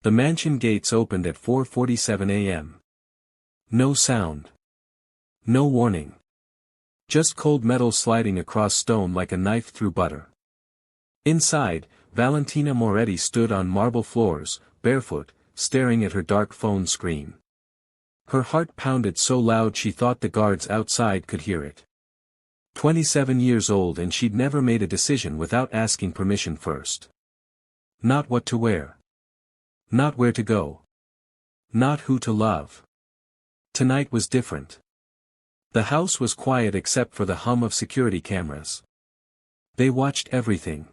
The mansion gates opened at 4:47 a.m. No sound. No warning. Just cold metal sliding across stone like a knife through butter. Inside, Valentina Moretti stood on marble floors, barefoot, staring at her dark phone screen. Her heart pounded so loud she thought the guards outside could hear it. 27 years old, and she'd never made a decision without asking permission first. Not what to wear. Not where to go. Not who to love. Tonight was different. The house was quiet except for the hum of security cameras. They watched everything.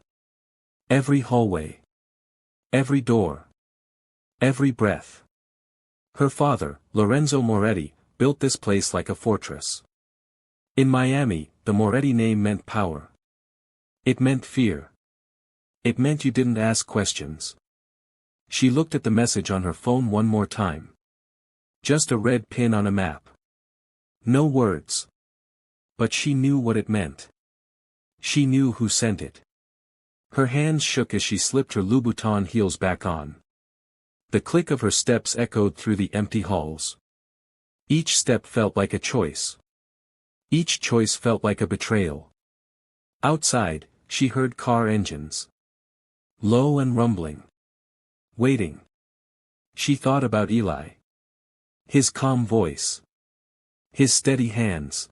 Every hallway. Every door. Every breath. Her father, Lorenzo Moretti, built this place like a fortress. In Miami, the Moretti name meant power. It meant fear. It meant you didn't ask questions. She looked at the message on her phone one more time. Just a red pin on a map. No words. But she knew what it meant. She knew who sent it. Her hands shook as she slipped her Louboutin heels back on. The click of her steps echoed through the empty halls. Each step felt like a choice. Each choice felt like a betrayal. Outside, she heard car engines. Low and rumbling. Waiting. She thought about Eli. His calm voice. His steady hands.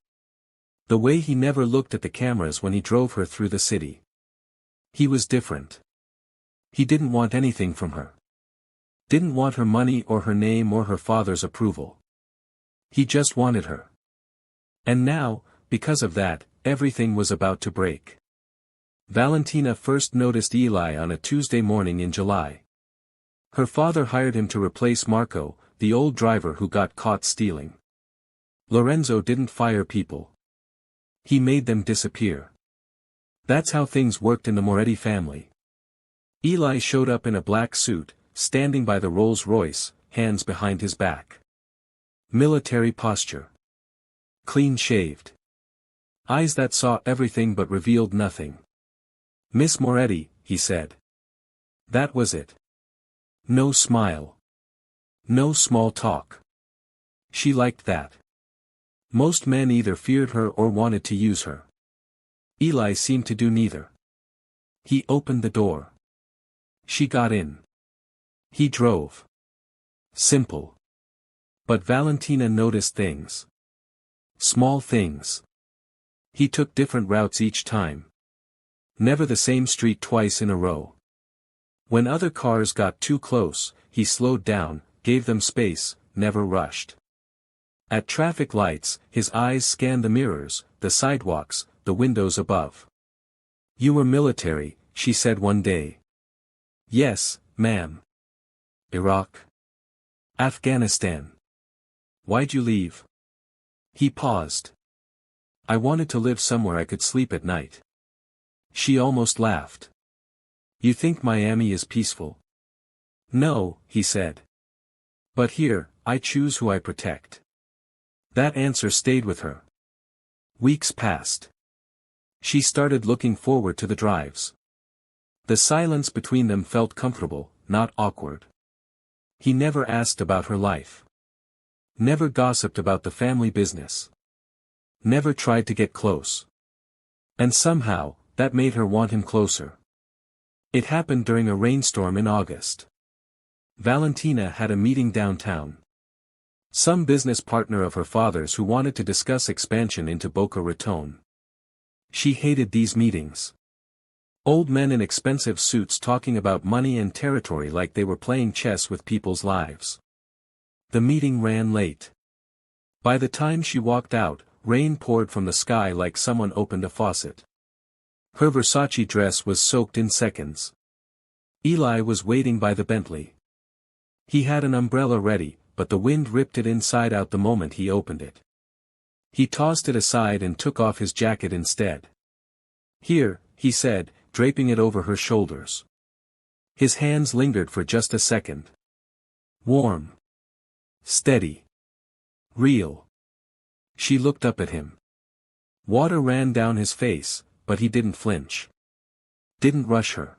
The way he never looked at the cameras when he drove her through the city. He was different. He didn't want anything from her. Didn't want her money or her name or her father's approval. He just wanted her. And now, because of that, everything was about to break. Valentina first noticed Eli on a Tuesday morning in July. Her father hired him to replace Marco, the old driver who got caught stealing. Lorenzo didn't fire people. He made them disappear. That's how things worked in the Moretti family. Eli showed up in a black suit, standing by the Rolls-Royce, hands behind his back. Military posture. Clean-shaved. Eyes that saw everything but revealed nothing. "Miss Moretti," he said. That was it. No smile. No small talk. She liked that. Most men either feared her or wanted to use her. Eli seemed to do neither. He opened the door. She got in. He drove. Simple. But Valentina noticed things. Small things. He took different routes each time. Never the same street twice in a row. When other cars got too close, he slowed down, gave them space, never rushed. At traffic lights, his eyes scanned the mirrors, the sidewalks, the windows above. "You were military," she said one day. "Yes, ma'am." "Iraq?" "Afghanistan." "Why'd you leave?" He paused. "I wanted to live somewhere I could sleep at night." She almost laughed. "You think Miami is peaceful?" "No," he said. "But here, I choose who I protect." That answer stayed with her. Weeks passed. She started looking forward to the drives. The silence between them felt comfortable, not awkward. He never asked about her life. Never gossiped about the family business. Never tried to get close. And somehow, that made her want him closer. It happened during a rainstorm in August. Valentina had a meeting downtown. Some business partner of her father's who wanted to discuss expansion into Boca Raton. She hated these meetings. Old men in expensive suits talking about money and territory like they were playing chess with people's lives. The meeting ran late. By the time she walked out, rain poured from the sky like someone opened a faucet. Her Versace dress was soaked in seconds. Eli was waiting by the Bentley. He had an umbrella ready, but the wind ripped it inside out the moment he opened it. He tossed it aside and took off his jacket instead. "Here," he said, draping it over her shoulders. His hands lingered for just a second. Warm. Steady. Real. She looked up at him. Water ran down his face, but he didn't flinch. Didn't rush her.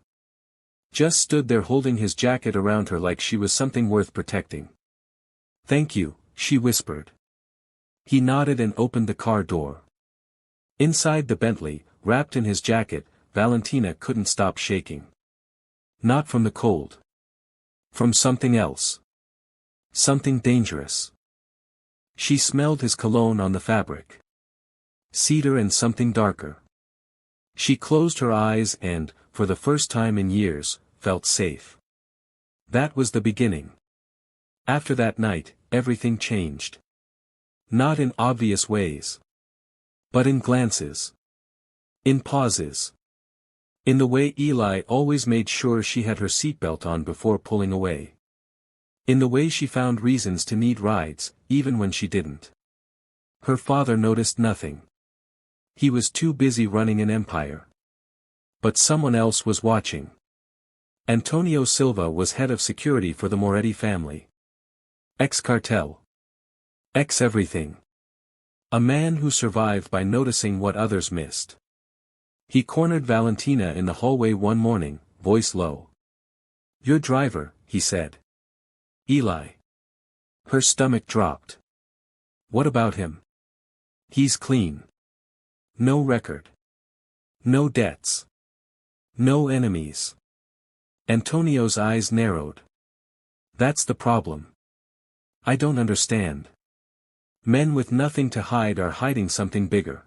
Just stood there holding his jacket around her like she was something worth protecting. "Thank you," she whispered. He nodded and opened the car door. Inside the Bentley, wrapped in his jacket, Valentina couldn't stop shaking. Not from the cold. From something else. Something dangerous. She smelled his cologne on the fabric. Cedar and something darker. She closed her eyes and, for the first time in years, felt safe. That was the beginning. After that night, everything changed. Not in obvious ways. But in glances. In pauses. In the way Eli always made sure she had her seatbelt on before pulling away. In the way she found reasons to need rides, even when she didn't. Her father noticed nothing. He was too busy running an empire. But someone else was watching. Antonio Silva was head of security for the Moretti family. Ex-cartel. Ex-everything. A man who survived by noticing what others missed. He cornered Valentina in the hallway one morning, voice low. "Your driver," he said. "Eli." Her stomach dropped. "What about him?" "He's clean. No record. No debts. No enemies." Antonio's eyes narrowed. "That's the problem. I don't understand. Men with nothing to hide are hiding something bigger."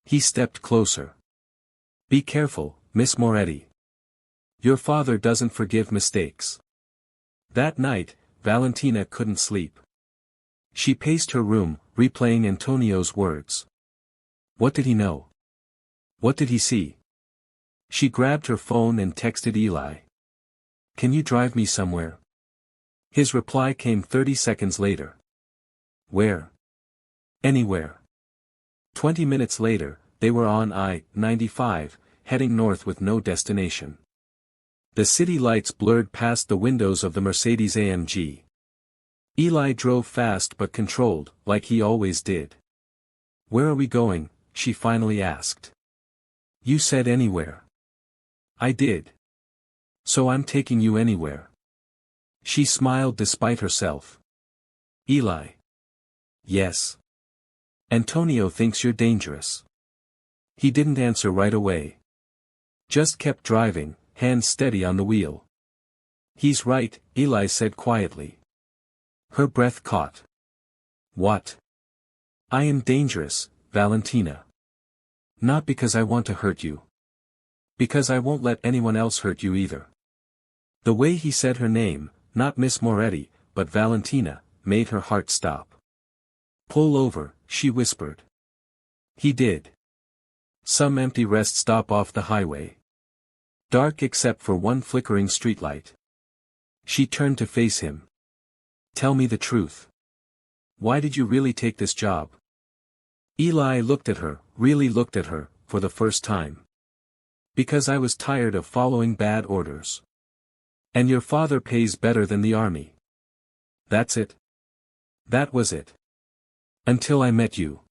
He stepped closer. "Be careful, Miss Moretti. Your father doesn't forgive mistakes." That night, Valentina couldn't sleep. She paced her room, replaying Antonio's words. What did he know? What did he see? She grabbed her phone and texted Eli. "Can you drive me somewhere?" His reply came 30 seconds later. "Where?" "Anywhere." 20 minutes later, they were on I-95, heading north with no destination. The city lights blurred past the windows of the Mercedes-AMG. Eli drove fast but controlled, like he always did. "Where are we going?" she finally asked. "You said anywhere." "I did. So I'm taking you anywhere." She smiled despite herself. "Eli." "Yes." "Antonio thinks you're dangerous." He didn't answer right away. Just kept driving, hands steady on the wheel. "He's right," Eli said quietly. Her breath caught. "What?" "I am dangerous, Valentina. Not because I want to hurt you. Because I won't let anyone else hurt you either." The way he said her name, not Miss Moretti, but Valentina, made her heart stop. "Pull over," she whispered. He did. Some empty rest stop off the highway. Dark except for one flickering streetlight. She turned to face him. "Tell me the truth. Why did you really take this job?" Eli looked at her, really looked at her, for the first time. "Because I was tired of following bad orders. And your father pays better than the army." "That's it." "That was it. Until I met you."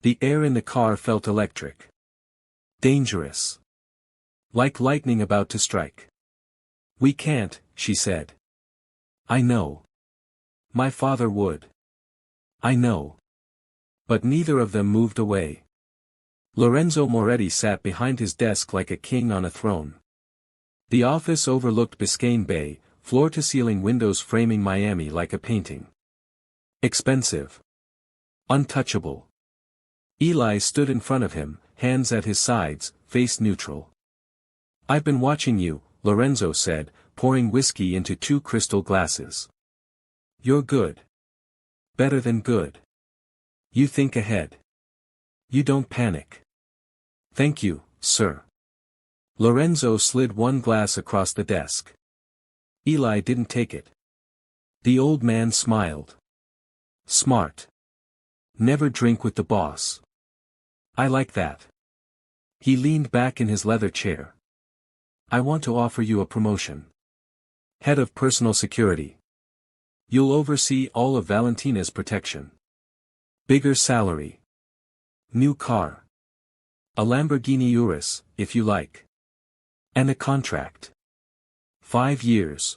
The air in the car felt electric. Dangerous. Like lightning about to strike. "We can't," she said. "I know. My father would. I know." But neither of them moved away. Lorenzo Moretti sat behind his desk like a king on a throne. The office overlooked Biscayne Bay, floor-to-ceiling windows framing Miami like a painting. Expensive. Untouchable. Eli stood in front of him, hands at his sides, face neutral. "I've been watching you," Lorenzo said, pouring whiskey into 2 crystal glasses. "You're good. Better than good. You think ahead. You don't panic." "Thank you, sir." Lorenzo slid one glass across the desk. Eli didn't take it. The old man smiled. "Smart. Never drink with the boss. I like that." He leaned back in his leather chair. "I want to offer you a promotion. Head of personal security. You'll oversee all of Valentina's protection. Bigger salary. New car. A Lamborghini Urus, if you like. And a contract. 5 years.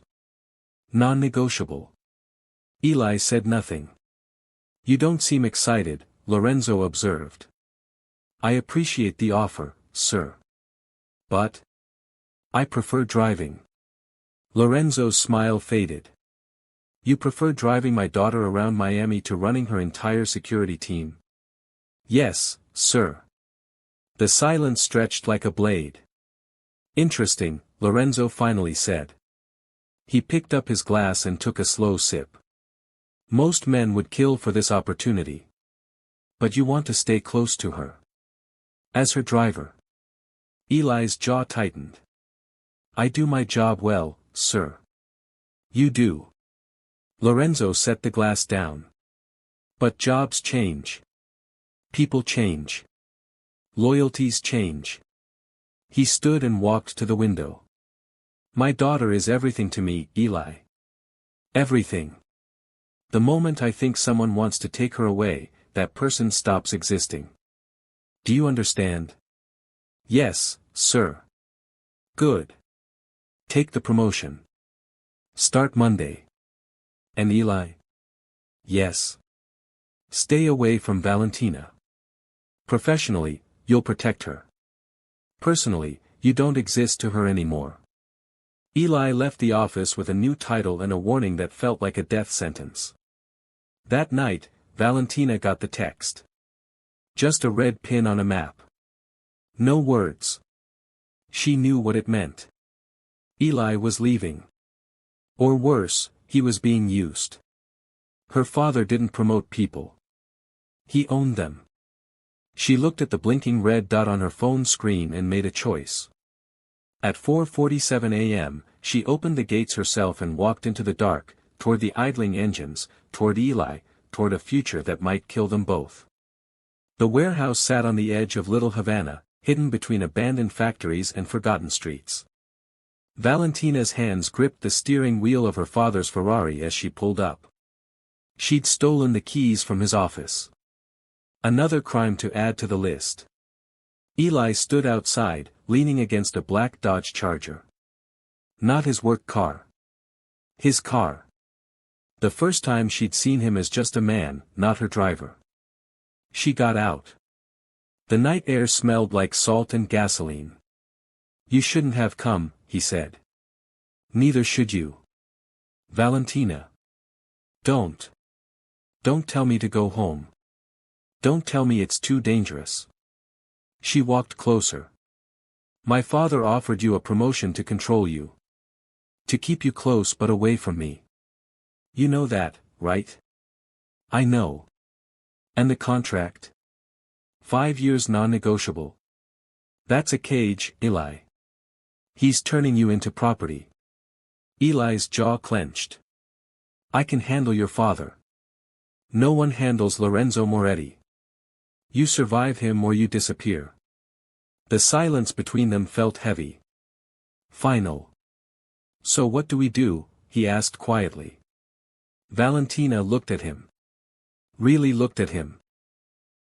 Non-negotiable. Eli said nothing. You don't seem excited, Lorenzo observed. I appreciate the offer, sir. But I prefer driving. Lorenzo's smile faded. You prefer driving my daughter around Miami to running her entire security team? Yes, sir. The silence stretched like a blade. Interesting, Lorenzo finally said. He picked up his glass and took a slow sip. Most men would kill for this opportunity. But you want to stay close to her. As her driver. Eli's jaw tightened. I do my job well, sir. You do. Lorenzo set the glass down. But jobs change. People change. Loyalties change. He stood and walked to the window. My daughter is everything to me, Eli. Everything. The moment I think someone wants to take her away, that person stops existing. Do you understand? Yes, sir. Good. Take the promotion. Start Monday. And Eli? Yes. Stay away from Valentina. Professionally, you'll protect her. Personally, you don't exist to her anymore. Eli left the office with a new title and a warning that felt like a death sentence. That night, Valentina got the text. Just a red pin on a map. No words. She knew what it meant. Eli was leaving. Or worse, he was being used. Her father didn't promote people. He owned them. She looked at the blinking red dot on her phone screen and made a choice. At 4:47 a.m., she opened the gates herself and walked into the dark, toward the idling engines, toward Eli, toward a future that might kill them both. The warehouse sat on the edge of Little Havana, hidden between abandoned factories and forgotten streets. Valentina's hands gripped the steering wheel of her father's Ferrari as she pulled up. She'd stolen the keys from his office. Another crime to add to the list. Eli stood outside, leaning against a black Dodge Charger. Not his work car. His car. The first time she'd seen him as just a man, not her driver. She got out. The night air smelled like salt and gasoline. You shouldn't have come, he said. Neither should you. Valentina. Don't. Don't tell me to go home. Don't tell me it's too dangerous. She walked closer. My father offered you a promotion to control you. To keep you close but away from me. You know that, right? I know. And the contract? 5 years non-negotiable. That's a cage, Eli. He's turning you into property. Eli's jaw clenched. I can handle your father. No one handles Lorenzo Moretti. You survive him or you disappear. The silence between them felt heavy. Final. So what do we do? He asked quietly. Valentina looked at him. Really looked at him.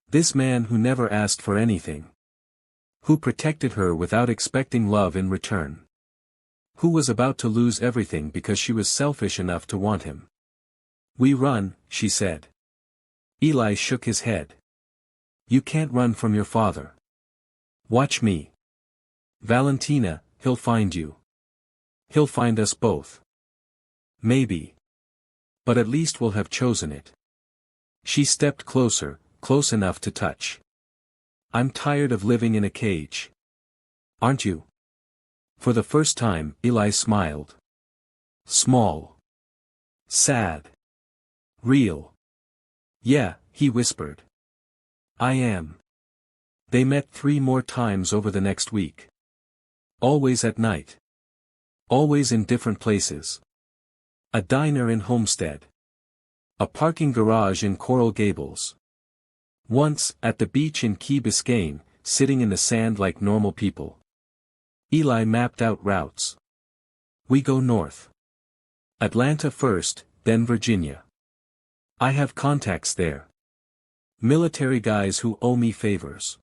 This man who never asked for anything. Who protected her without expecting love in return. Who was about to lose everything because she was selfish enough to want him. We run, she said. Eli shook his head. You can't run from your father. Watch me. Valentina, he'll find you. He'll find us both. Maybe. But at least we'll have chosen it. She stepped closer, close enough to touch. I'm tired of living in a cage. Aren't you? For the first time, Eli smiled. Small. Sad. Real. Yeah, he whispered. I am. They met 3 more times over the next week. Always at night. Always in different places. A diner in Homestead. A parking garage in Coral Gables. Once, at the beach in Key Biscayne, sitting in the sand like normal people. Eli mapped out routes. We go north. Atlanta first, then Virginia. I have contacts there. Military guys who owe me favors.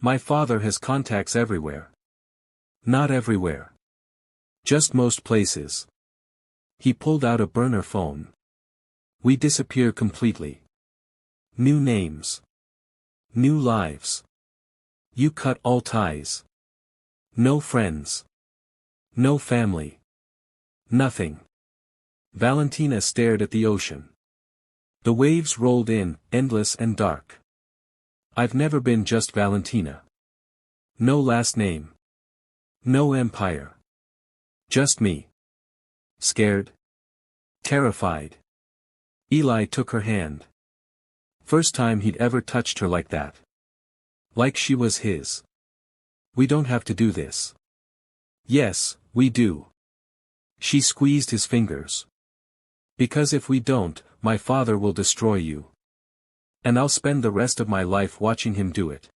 My father has contacts everywhere. Not everywhere. Just most places. He pulled out a burner phone. We disappear completely. New names. New lives. You cut all ties. No friends. No family. Nothing. Valentina stared at the ocean. The waves rolled in, endless and dark. I've never been just Valentina. No last name. No empire. Just me. Scared. Terrified. Eli took her hand. First time he'd ever touched her like that. Like she was his. We don't have to do this. Yes, we do. She squeezed his fingers. Because if we don't, my father will destroy you. And I'll spend the rest of my life watching him do it.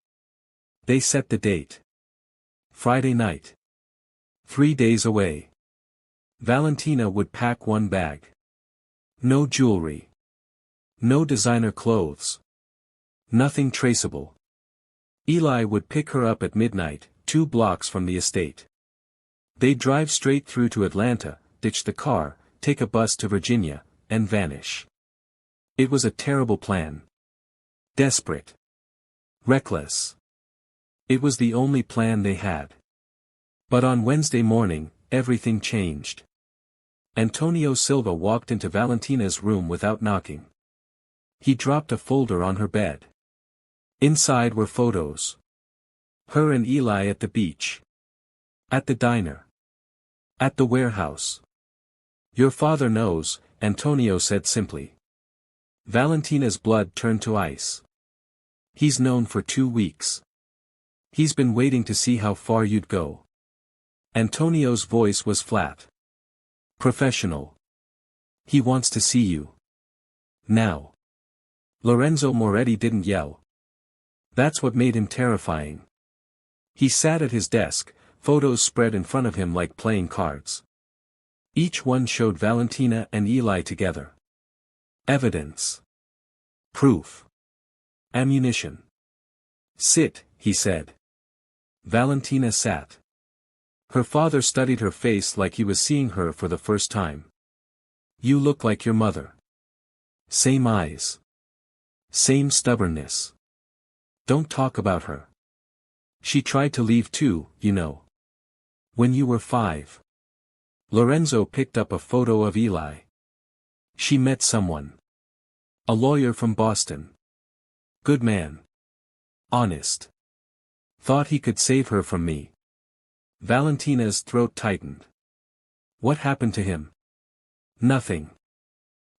They set the date. Friday night. 3 days away. Valentina would pack one bag. No jewelry. No designer clothes. Nothing traceable. Eli would pick her up at midnight, 2 blocks from the estate. They'd drive straight through to Atlanta, ditch the car, take a bus to Virginia, and vanish. It was a terrible plan. Desperate. Reckless. It was the only plan they had. But on Wednesday morning, everything changed. Antonio Silva walked into Valentina's room without knocking. He dropped a folder on her bed. Inside were photos. Her and Eli at the beach. At the diner. At the warehouse. Your father knows, Antonio said simply. Valentina's blood turned to ice. He's known for 2 weeks. He's been waiting to see how far you'd go. Antonio's voice was flat. Professional. He wants to see you. Now. Lorenzo Moretti didn't yell. That's what made him terrifying. He sat at his desk, photos spread in front of him like playing cards. Each one showed Valentina and Eli together. Evidence. Proof. Ammunition. Sit, he said. Valentina sat. Her father studied her face like he was seeing her for the first time. You look like your mother. Same eyes. Same stubbornness. Don't talk about her. She tried to leave too, you know. When you were 5. Lorenzo picked up a photo of Eli. She met someone. A lawyer from Boston. Good man. Honest. Thought he could save her from me. Valentina's throat tightened. What happened to him? Nothing.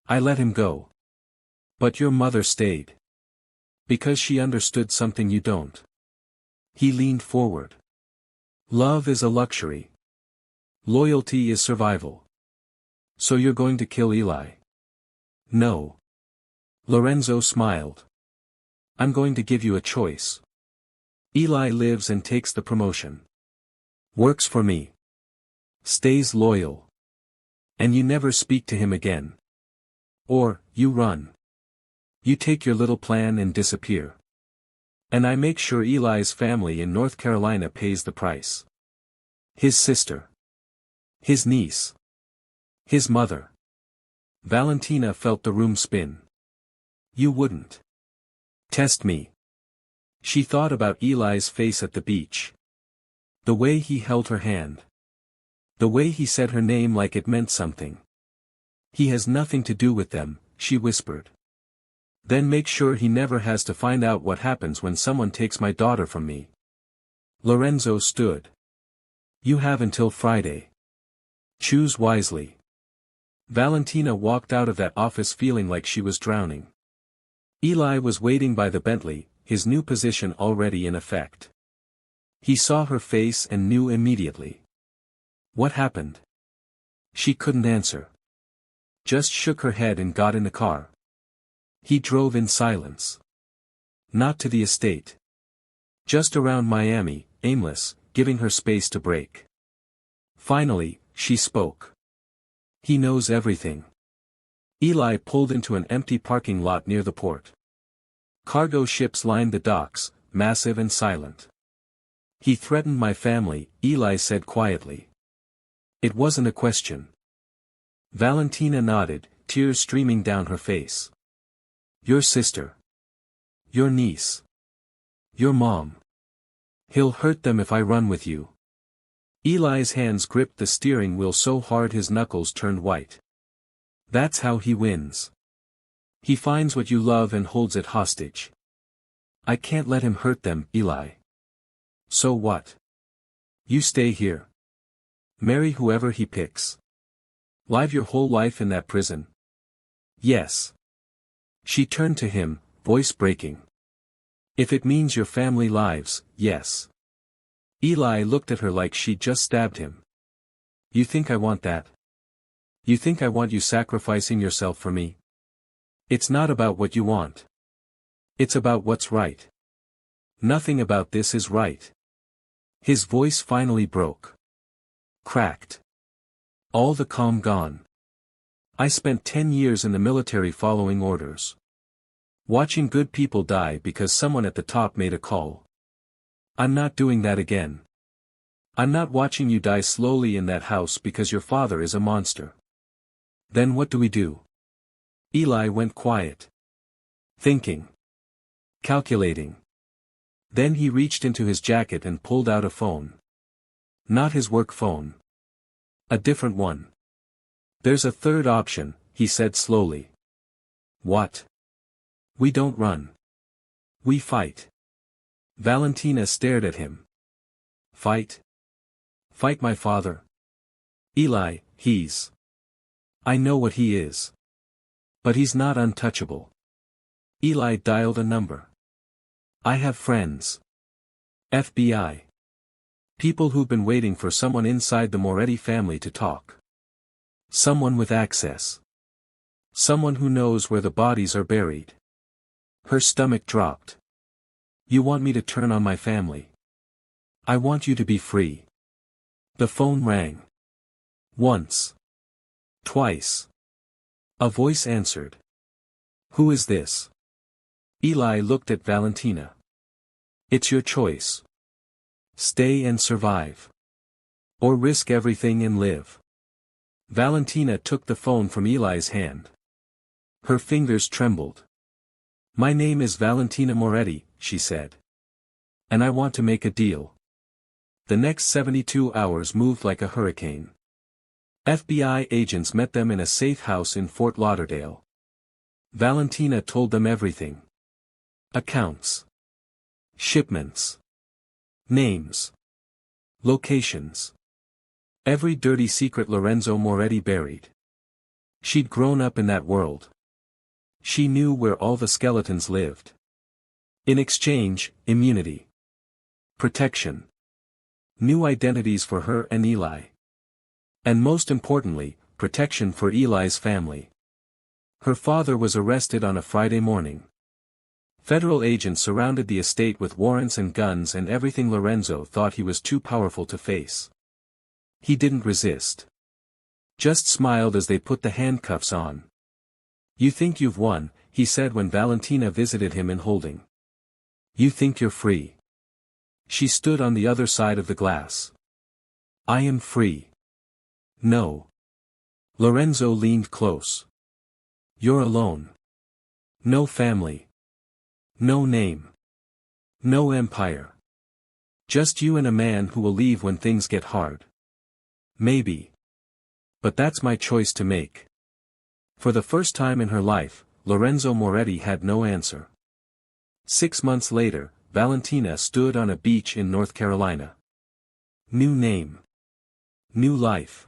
I let him go. But your mother stayed. Because she understood something you don't. He leaned forward. Love is a luxury. Loyalty is survival. So you're going to kill Eli? No. Lorenzo smiled. I'm going to give you a choice. Eli lives and takes the promotion. Works for me. Stays loyal. And you never speak to him again. Or, you run. You take your little plan and disappear. And I make sure Eli's family in North Carolina pays the price. His sister. His niece. His mother. Valentina felt the room spin. You wouldn't. Test me. She thought about Eli's face at the beach. The way he held her hand. The way he said her name like it meant something. He has nothing to do with them, she whispered. Then make sure he never has to find out what happens when someone takes my daughter from me. Lorenzo stood. You have until Friday. Choose wisely. Valentina walked out of that office feeling like she was drowning. Eli was waiting by the Bentley, his new position already in effect. He saw her face and knew immediately. What happened? She couldn't answer. Just shook her head and got in the car. He drove in silence. Not to the estate. Just around Miami, aimless, giving her space to break. Finally, she spoke. He knows everything. Eli pulled into an empty parking lot near the port. Cargo ships lined the docks, massive and silent. He threatened my family, Eli said quietly. It wasn't a question. Valentina nodded, tears streaming down her face. Your sister. Your niece. Your mom. He'll hurt them if I run with you. Eli's hands gripped the steering wheel so hard his knuckles turned white. That's how he wins. He finds what you love and holds it hostage. I can't let him hurt them, Eli. So what? You stay here. Marry whoever he picks. Live your whole life in that prison? Yes. She turned to him, voice breaking. If it means your family lives, yes. Eli looked at her like she'd just stabbed him. You think I want that? You think I want you sacrificing yourself for me? It's not about what you want. It's about what's right. Nothing about this is right. His voice finally broke. Cracked. All the calm gone. I spent 10 years in the military following orders. Watching good people die because someone at the top made a call. I'm not doing that again. I'm not watching you die slowly in that house because your father is a monster. Then what do we do? Eli went quiet. Thinking. Calculating. Then he reached into his jacket and pulled out a phone. Not his work phone. A different one. There's a third option, he said slowly. What? We don't run. We fight. Valentina stared at him. Fight? Fight my father? Eli, he's. I know what he is. But he's not untouchable. Eli dialed a number. I have friends. FBI. People who've been waiting for someone inside the Moretti family to talk. Someone with access. Someone who knows where the bodies are buried. Her stomach dropped. You want me to turn on my family? I want you to be free. The phone rang. Once. Twice. A voice answered. Who is this? Eli looked at Valentina. It's your choice. Stay and survive. Or risk everything and live. Valentina took the phone from Eli's hand. Her fingers trembled. My name is Valentina Moretti, she said. And I want to make a deal. The next 72 hours moved like a hurricane. FBI agents met them in a safe house in Fort Lauderdale. Valentina told them everything. Accounts. Shipments. Names. Locations. Every dirty secret Lorenzo Moretti buried. She'd grown up in that world. She knew where all the skeletons lived. In exchange, immunity. Protection. New identities for her and Eli. And most importantly, protection for Eli's family. Her father was arrested on a Friday morning. Federal agents surrounded the estate with warrants and guns and everything. Lorenzo thought he was too powerful to face. He didn't resist. Just smiled as they put the handcuffs on. You think you've won, he said when Valentina visited him in holding. You think you're free. She stood on the other side of the glass. I am free. No. Lorenzo leaned close. You're alone. No family. No name. No empire. Just you and a man who will leave when things get hard. Maybe. But that's my choice to make. For the first time in her life, Lorenzo Moretti had no answer. 6 months later, Valentina stood on a beach in North Carolina. New name. New life.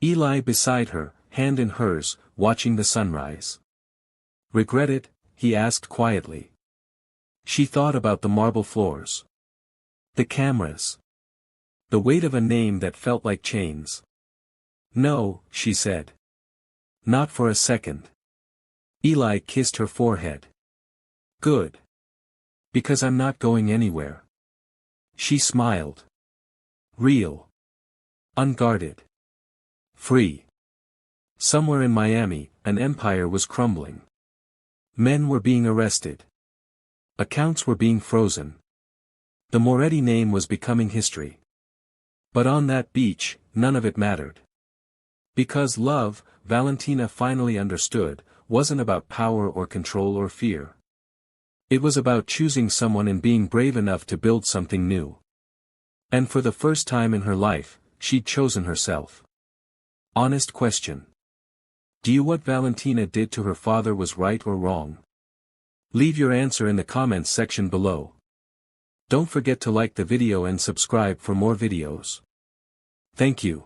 Eli beside her, hand in hers, watching the sunrise. Regret it? He asked quietly. She thought about the marble floors. The cameras. The weight of a name that felt like chains. No, she said. Not for a second. Eli kissed her forehead. Good. Because I'm not going anywhere. She smiled. Real. Unguarded. Free. Somewhere in Miami, an empire was crumbling. Men were being arrested. Accounts were being frozen. The Moretti name was becoming history. But on that beach, none of it mattered. Because love, Valentina finally understood, wasn't about power or control or fear. It was about choosing someone and being brave enough to build something new. And for the first time in her life, she'd chosen herself. Honest question. Do you what Valentina did to her father was right or wrong? Leave your answer in the comments section below. Don't forget to like the video and subscribe for more videos. Thank you.